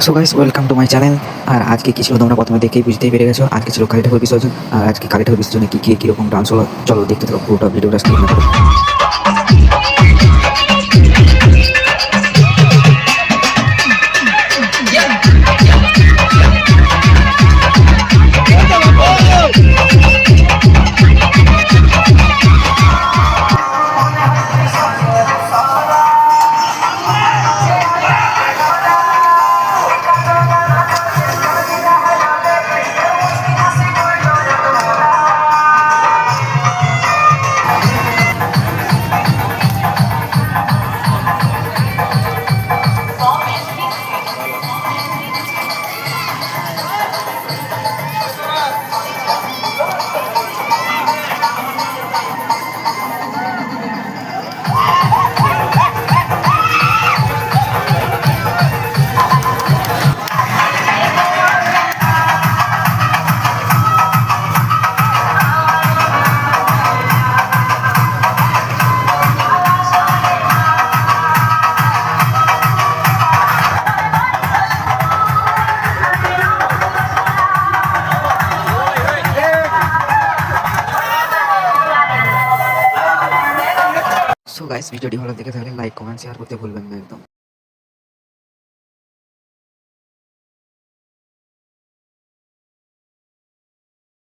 So guys welcome to my channel. আর আজকে কি ছিল তোমরা প্রথমে দেখেই বুঝতেই পেরে গেছো। আজকে ছিল কালী ঠাকুর বিসর্জন। আর আজকে কালী ঠাকুর বিসর্জনে কি কিরকম ডান্স হলো চলো দেখতে থাকো পুরোটা ভিডিওটা স্কিপ না করো। সো গাইস ভিডিওটি ভালো দেখে থাকলে লাইক কমেন্ট শেয়ার করতে ভুলবেন না একদম।